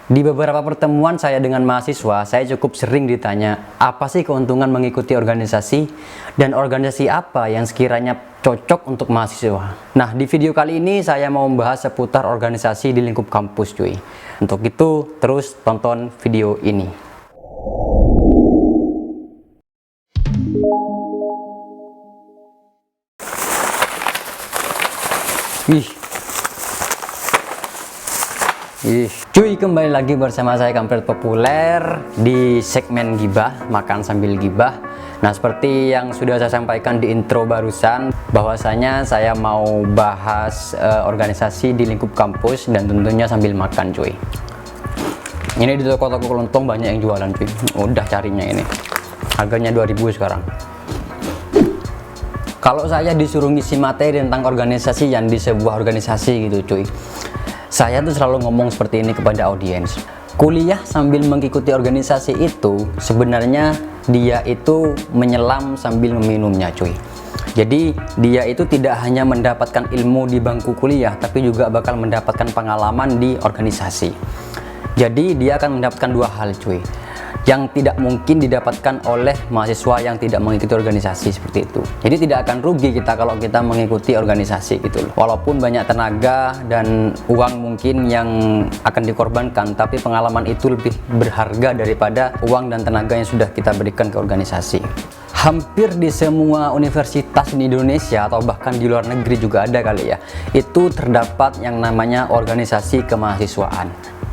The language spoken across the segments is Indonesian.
Di beberapa pertemuan saya dengan mahasiswa, saya cukup sering ditanya, apa sih keuntungan mengikuti organisasi dan organisasi apa yang sekiranya cocok untuk mahasiswa. Nah, di video kali ini saya mau membahas seputar organisasi di lingkup kampus, cuy. Untuk itu, terus tonton video ini. Cuy, kembali lagi bersama saya Kampret Populer di segmen Gibah, makan sambil gibah. Nah, seperti yang sudah saya sampaikan di intro barusan, bahwasanya saya mau bahas organisasi di lingkup kampus dan tentunya sambil makan, cuy. Ini di toko-toko kelontong banyak yang jualan, cuy. Udah carinya ini. Harganya 2000 sekarang. Kalau saya disuruh ngisi materi tentang organisasi yang di sebuah organisasi gitu, cuy, saya tuh selalu ngomong seperti ini kepada audiens. Kuliah sambil mengikuti organisasi itu sebenarnya dia itu menyelam sambil meminumnya, cuy. Jadi dia itu tidak hanya mendapatkan ilmu di bangku kuliah, tapi juga bakal mendapatkan pengalaman di organisasi. Jadi dia akan mendapatkan dua hal, cuy, yang tidak mungkin didapatkan oleh mahasiswa yang tidak mengikuti organisasi seperti itu. Jadi tidak akan rugi kita kalau kita mengikuti organisasi gitu loh. Walaupun banyak tenaga dan uang mungkin yang akan dikorbankan, tapi pengalaman itu lebih berharga daripada uang dan tenaga yang sudah kita berikan ke organisasi. Hampir di semua universitas di Indonesia atau bahkan di luar negeri juga ada kali ya, itu terdapat yang namanya organisasi kemahasiswaan.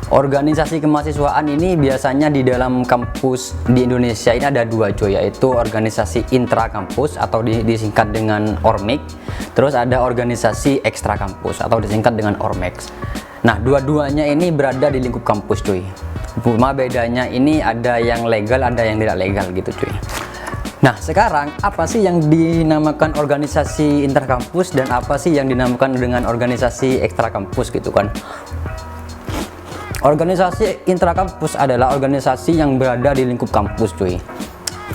Organisasi kemahasiswaan ini biasanya di dalam kampus di Indonesia ini ada dua, cuy, yaitu organisasi intra kampus atau disingkat dengan Ormik, terus ada organisasi ekstra kampus atau disingkat dengan Ormex. Nah, dua-duanya ini berada di lingkup kampus, cuy. Cuma bedanya ini ada yang legal, ada yang tidak legal gitu, cuy. Nah, sekarang apa sih yang dinamakan organisasi intrakampus dan apa sih yang dinamakan dengan organisasi ekstra kampus gitu kan? Organisasi intrakampus adalah organisasi yang berada di lingkup kampus, cuy.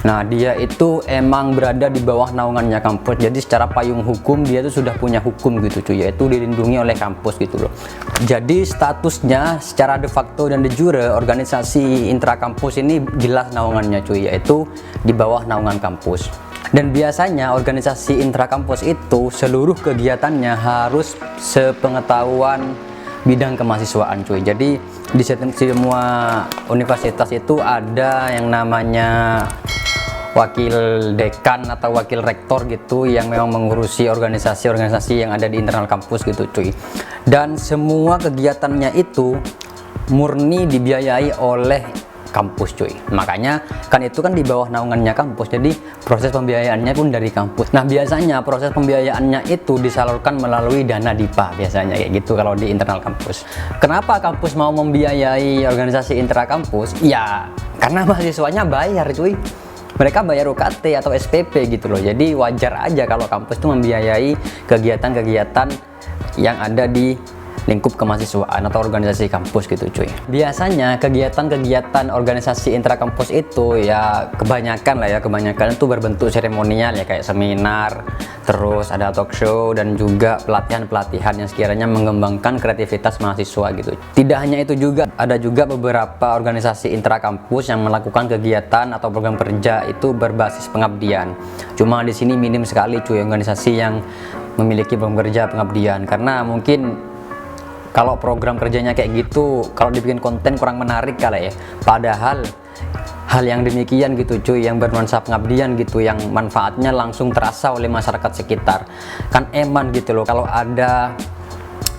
Nah, dia itu emang berada di bawah naungannya kampus. Jadi secara payung hukum dia itu sudah punya hukum gitu, cuy, yaitu dilindungi oleh kampus gitu loh. Jadi statusnya secara de facto dan de jure organisasi intrakampus ini jelas naungannya, cuy, yaitu di bawah naungan kampus. Dan biasanya organisasi intrakampus itu seluruh kegiatannya harus sepengetahuan bidang kemahasiswaan, cuy. Jadi di semua universitas itu ada yang namanya wakil dekan atau wakil rektor gitu yang memang mengurusi organisasi-organisasi yang ada di internal kampus gitu, cuy. Dan semua kegiatannya itu murni dibiayai oleh kampus, cuy. Makanya kan itu kan di bawah naungannya kampus, jadi proses pembiayaannya pun dari kampus. Nah, biasanya proses pembiayaannya itu disalurkan melalui dana DIPA biasanya kayak gitu kalau di internal kampus. Kenapa kampus mau membiayai organisasi intrakampus? Ya karena mahasiswanya bayar, cuy. Mereka bayar UKT atau SPP gitu loh. Jadi wajar aja kalau kampus itu membiayai kegiatan-kegiatan yang ada di lingkup kemahasiswaan atau organisasi kampus gitu, cuy. Biasanya kegiatan-kegiatan organisasi intrakampus itu ya kebanyakan itu berbentuk seremonial ya, kayak seminar, terus ada talk show dan juga pelatihan-pelatihan yang sekiranya mengembangkan kreativitas mahasiswa gitu. Tidak hanya itu juga, ada juga beberapa organisasi intrakampus yang melakukan kegiatan atau program kerja itu berbasis pengabdian. Cuma di sini minim sekali, cuy, organisasi yang memiliki program kerja pengabdian, karena mungkin kalau program kerjanya kayak gitu, kalau dibikin konten kurang menarik kali ya. Padahal hal yang demikian gitu, cuy, yang bernuansa pengabdian gitu, yang manfaatnya langsung terasa oleh masyarakat sekitar, kan eman gitu loh kalau ada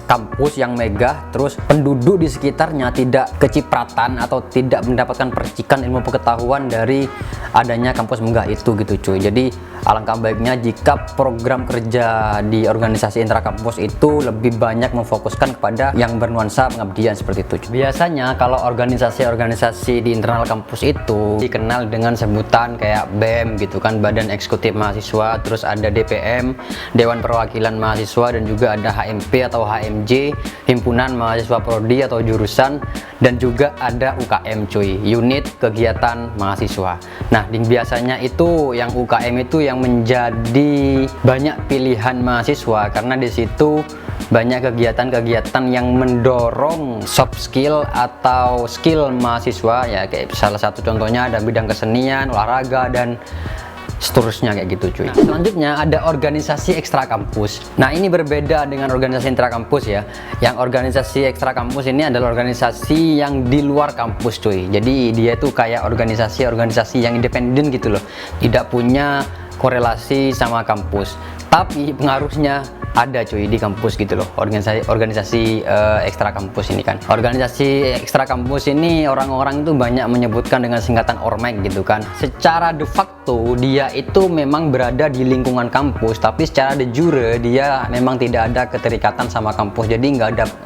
kampus yang megah, terus penduduk di sekitarnya tidak kecipratan atau tidak mendapatkan percikan ilmu pengetahuan dari adanya kampus megah itu gitu, cuy. Jadi alangkah baiknya jika program kerja di organisasi intrakampus itu lebih banyak memfokuskan kepada yang bernuansa pengabdian seperti itu, cuy. Biasanya kalau organisasi-organisasi di internal kampus itu dikenal dengan sebutan kayak BEM gitu kan, Badan Eksekutif Mahasiswa, terus ada DPM, Dewan Perwakilan Mahasiswa, dan juga ada HMP atau HMJ, Himpunan Mahasiswa Prodi atau jurusan, dan juga ada UKM, cuy, Unit Kegiatan Mahasiswa. Nah, biasanya itu yang UKM itu yang menjadi banyak pilihan mahasiswa karena di situ banyak kegiatan-kegiatan yang mendorong soft skill atau skill mahasiswa ya, kayak salah satu contohnya ada bidang kesenian, olahraga, dan seterusnya kayak gitu cuy. Nah, selanjutnya ada organisasi ekstra kampus. Nah, ini berbeda dengan organisasi intra kampus ya. Yang organisasi ekstra kampus ini adalah organisasi yang di luar kampus cuy. Jadi dia tuh kayak organisasi yang independen gitu loh, tidak punya korelasi sama kampus, tapi pengaruhnya ada cuy di kampus gitu loh. Organisasi ekstra kampus ini kan, organisasi ekstra kampus ini orang-orang itu banyak menyebutkan dengan singkatan ORMEK gitu kan. Secara de facto dia itu memang berada di lingkungan kampus, tapi secara de jure dia memang tidak ada keterikatan sama kampus. Jadi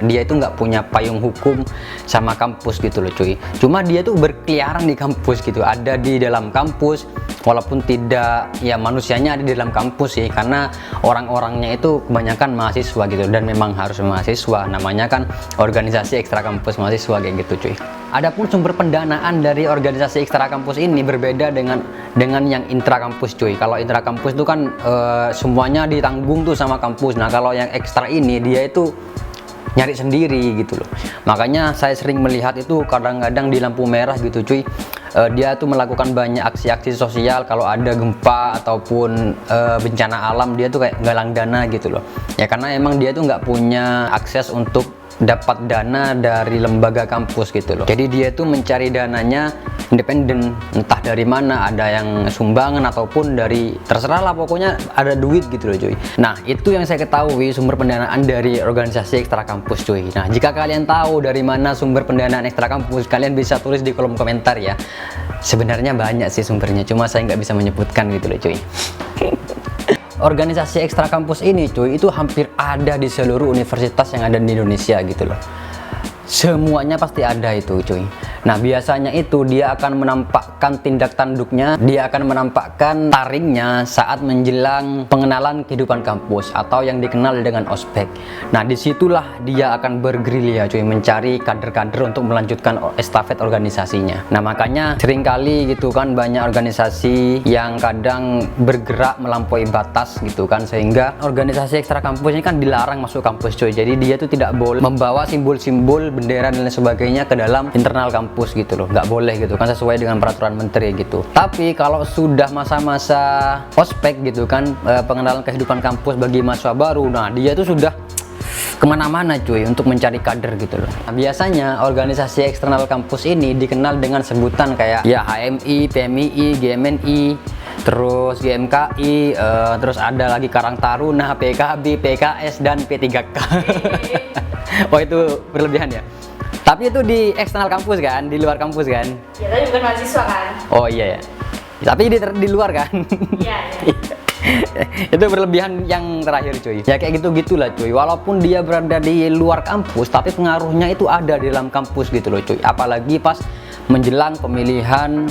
dia itu nggak punya payung hukum sama kampus gitu loh cuy. Cuma dia tuh berkeliaran di kampus gitu, ada di dalam kampus, walaupun tidak, ya manusianya ada di dalam kampus sih, karena orang-orangnya itu kebanyakan mahasiswa gitu, dan memang harus mahasiswa, namanya kan organisasi ekstra kampus mahasiswa kayak gitu cuy. Adapun sumber pendanaan dari organisasi ekstra kampus ini berbeda dengan yang intra kampus cuy. Kalau intra kampus itu kan semuanya ditanggung tuh sama kampus. Nah, kalau yang ekstra ini dia itu nyari sendiri gitu loh. Makanya saya sering melihat itu kadang-kadang di lampu merah gitu cuy, dia tuh melakukan banyak aksi-aksi sosial. Kalau ada gempa ataupun bencana alam, dia tuh kayak galang dana gitu loh ya, karena emang dia tuh nggak punya akses untuk dapat dana dari lembaga kampus gitu loh. Jadi dia tuh mencari dananya independen, entah dari mana, ada yang sumbangan ataupun dari, terserah lah pokoknya ada duit gitu loh cuy. Nah, itu yang saya ketahui sumber pendanaan dari organisasi ekstra kampus cuy. Nah, jika kalian tahu dari mana sumber pendanaan ekstra kampus, kalian bisa tulis di kolom komentar ya. Sebenarnya banyak sih sumbernya, cuma saya nggak bisa menyebutkan gitu loh cuy. Organisasi ekstra kampus ini cuy, itu hampir ada di seluruh universitas yang ada di Indonesia gitu loh. Semuanya pasti ada itu cuy. Nah, biasanya itu dia akan menampakkan tindak tanduknya, dia akan menampakkan taringnya saat menjelang pengenalan kehidupan kampus atau yang dikenal dengan ospek. Nah, disitulah dia akan bergerilya cuy, mencari kader-kader untuk melanjutkan estafet organisasinya. Nah, makanya seringkali gitu kan banyak organisasi yang kadang bergerak melampaui batas gitu kan, sehingga organisasi ekstra kampus ini kan dilarang masuk kampus cuy. Jadi dia tuh tidak boleh membawa simbol-simbol, bendera dan lain sebagainya ke dalam internal kampus gitu loh, nggak boleh gitu kan, sesuai dengan peraturan menteri gitu. Tapi kalau sudah masa-masa ospek gitu kan, pengenalan kehidupan kampus bagi mahasiswa baru, nah dia tuh sudah kemana-mana cuy untuk mencari kader gitu loh. Nah, biasanya organisasi eksternal kampus ini dikenal dengan sebutan kayak ya HMI, PMII, GMNI, terus GMKI, terus ada lagi Karang Taruna, PKB, PKS, dan P3K. Oh, itu berlebihan ya. Tapi itu di eksternal kampus kan, di luar kampus kan? Ya, tapi bukan mahasiswa kan? Oh iya ya. Tapi di luar kan? Iya. Itu berlebihan yang terakhir cuy. Ya kayak gitu-gitulah cuy. Walaupun dia berada di luar kampus, tapi pengaruhnya itu ada di dalam kampus gitu loh cuy. Apalagi pas menjelang pemilihan,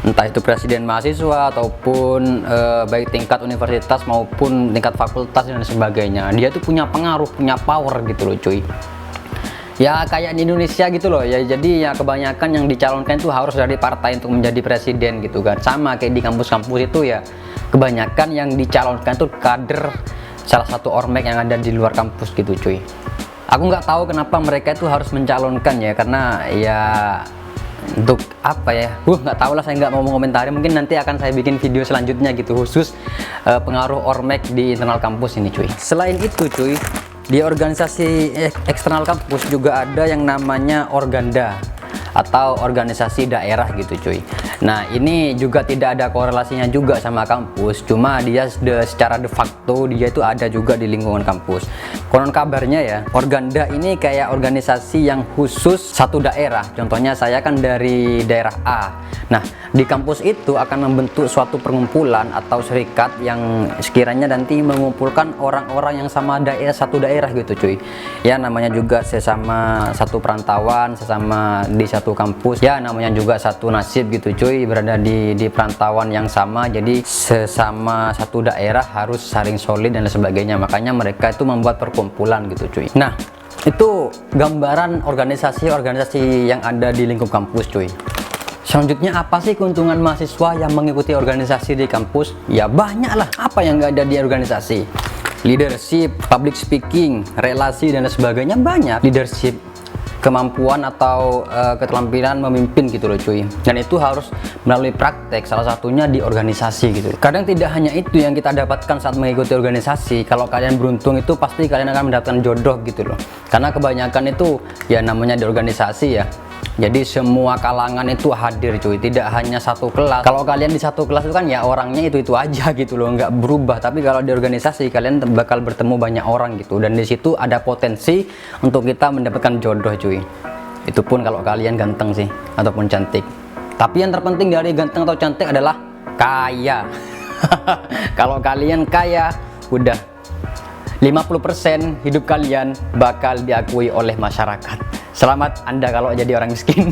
entah itu presiden mahasiswa ataupun baik tingkat universitas maupun tingkat fakultas dan sebagainya. Dia tuh punya pengaruh, punya power gitu loh cuy. Ya kayak di Indonesia gitu loh ya, jadi ya kebanyakan yang dicalonkan itu harus dari partai untuk menjadi presiden gitu kan. Sama kayak di kampus-kampus itu ya, kebanyakan yang dicalonkan tuh kader salah satu ormek yang ada di luar kampus gitu cuy. Aku nggak tahu kenapa mereka itu harus mencalonkan ya, karena ya untuk apa ya, nggak tahu lah, saya nggak mau mengomentari. Mungkin nanti akan saya bikin video selanjutnya gitu khusus pengaruh ormek di internal kampus ini cuy. Selain itu cuy, di organisasi eksternal kampus juga ada yang namanya organda atau organisasi daerah gitu cuy. Nah, ini juga tidak ada korelasinya juga sama kampus, cuma dia secara de facto dia itu ada juga di lingkungan kampus. Konon kabarnya ya, organda ini kayak organisasi yang khusus satu daerah. Contohnya saya kan dari daerah A. Nah, di kampus itu akan membentuk suatu perkumpulan atau serikat yang sekiranya nanti mengumpulkan orang-orang yang sama satu daerah gitu cuy. Ya namanya juga sesama satu perantauan, sesama di satu kampus. Ya namanya juga satu nasib gitu cuy, berada di perantauan yang sama. Jadi sesama satu daerah harus saling solid dan sebagainya. Makanya mereka itu membuat perkumpulan gitu cuy. Nah, itu gambaran organisasi-organisasi yang ada di lingkup kampus cuy. Selanjutnya, apa sih keuntungan mahasiswa yang mengikuti organisasi di kampus? Ya banyak lah, apa yang nggak ada di organisasi? leadership, public speaking, relasi dan sebagainya. Banyak leadership, kemampuan atau keterampilan memimpin gitu loh cuy, dan itu harus melalui praktek, salah satunya di organisasi gitu. Kadang tidak hanya itu yang kita dapatkan saat mengikuti organisasi. Kalau kalian beruntung itu pasti kalian akan mendapatkan jodoh gitu loh, karena kebanyakan itu ya namanya di organisasi ya, jadi semua kalangan itu hadir cuy, tidak hanya satu kelas. Kalau kalian di satu kelas itu kan ya orangnya itu aja gitu loh, nggak berubah. Tapi kalau di organisasi kalian bakal bertemu banyak orang gitu, dan di situ ada potensi untuk kita mendapatkan jodoh cuy. Itu pun kalau kalian ganteng sih ataupun cantik. Tapi yang terpenting dari ganteng atau cantik adalah kaya. Kalau kalian kaya, udah 50% hidup kalian bakal diakui oleh masyarakat. Selamat Anda kalau jadi orang miskin.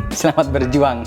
Selamat berjuang.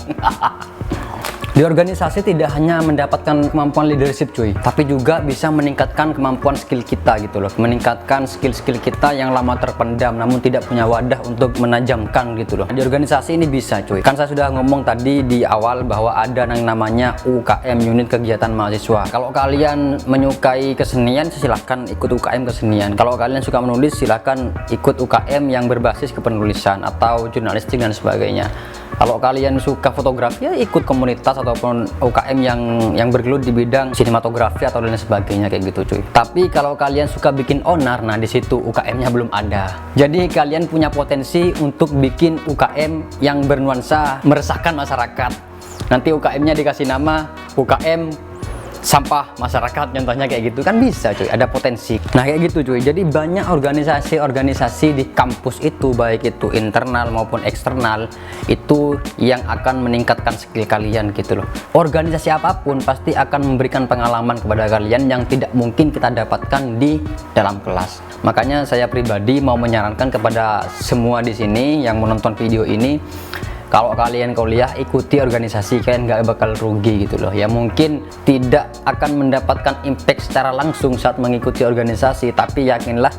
Di organisasi tidak hanya mendapatkan kemampuan leadership cuy, tapi juga bisa meningkatkan kemampuan skill kita gitu loh, meningkatkan skill-skill kita yang lama terpendam namun tidak punya wadah untuk menajamkan gitu loh. Di organisasi ini bisa cuy, kan saya sudah ngomong tadi di awal bahwa ada yang namanya UKM, unit kegiatan mahasiswa. Kalau kalian menyukai kesenian silahkan ikut UKM kesenian, kalau kalian suka menulis silahkan ikut UKM yang berbasis kepenulisan atau jurnalistik dan sebagainya. Kalau kalian suka fotografi ya ikut komunitas ataupun UKM yang bergelut di bidang sinematografi atau lain sebagainya kayak gitu cuy. Tapi kalau kalian suka bikin onar, nah di situ UKM-nya belum ada. Jadi kalian punya potensi untuk bikin UKM yang bernuansa meresahkan masyarakat. Nanti UKM-nya dikasih nama UKM sampah masyarakat, contohnya kayak gitu kan bisa cuy, ada potensi. Nah kayak gitu cuy, jadi banyak organisasi-organisasi di kampus itu, baik itu internal maupun eksternal, itu yang akan meningkatkan skill kalian gitu loh. Organisasi apapun pasti akan memberikan pengalaman kepada kalian yang tidak mungkin kita dapatkan di dalam kelas. Makanya saya pribadi mau menyarankan kepada semua di sini yang menonton video ini, kalau kalian kuliah ikuti organisasi, kalian nggak bakal rugi gitu loh. Ya mungkin tidak akan mendapatkan impact secara langsung saat mengikuti organisasi, tapi yakinlah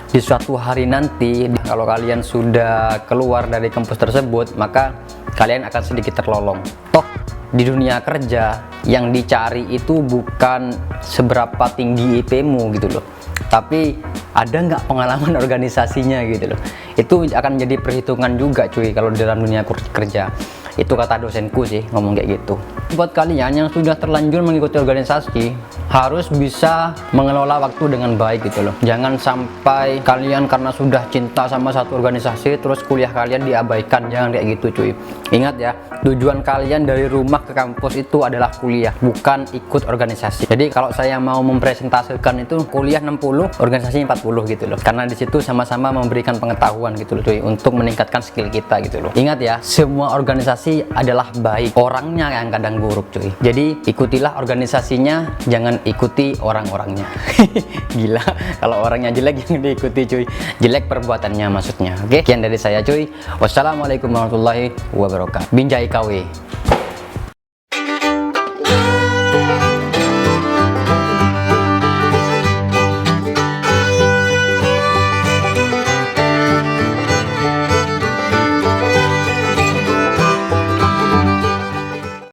di suatu hari nanti kalau kalian sudah keluar dari kampus tersebut, maka kalian akan sedikit terlolong. Toh di dunia kerja yang dicari itu bukan seberapa tinggi IP-mu gitu loh, tapi ada nggak pengalaman organisasinya gitu loh. Itu akan jadi perhitungan juga cuy kalau dalam dunia kerja. Itu kata dosenku sih ngomong kayak gitu. Buat kalian yang sudah terlanjur mengikuti organisasi, harus bisa mengelola waktu dengan baik gitu loh. Jangan sampai kalian karena sudah cinta sama satu organisasi terus kuliah kalian diabaikan, jangan kayak gitu cuy. Ingat ya, tujuan kalian dari rumah ke kampus itu adalah kuliah, bukan ikut organisasi. Jadi kalau saya mau mempresentasikan itu kuliah 60, organisasi 40 gitu loh. Karena di situ sama-sama memberikan pengetahuan gitu loh cuy, untuk meningkatkan skill kita gitu loh. Ingat ya, semua organisasi adalah baik, orangnya yang kadang buruk cuy. Jadi ikutilah organisasinya, jangan ikuti orang-orangnya. Gila, kalau orangnya jelek yang diikuti cuy, jelek perbuatannya maksudnya. Oke, sekian dari saya cuy. Wassalamualaikum warahmatullahi wabarakatuh. Binjai KW.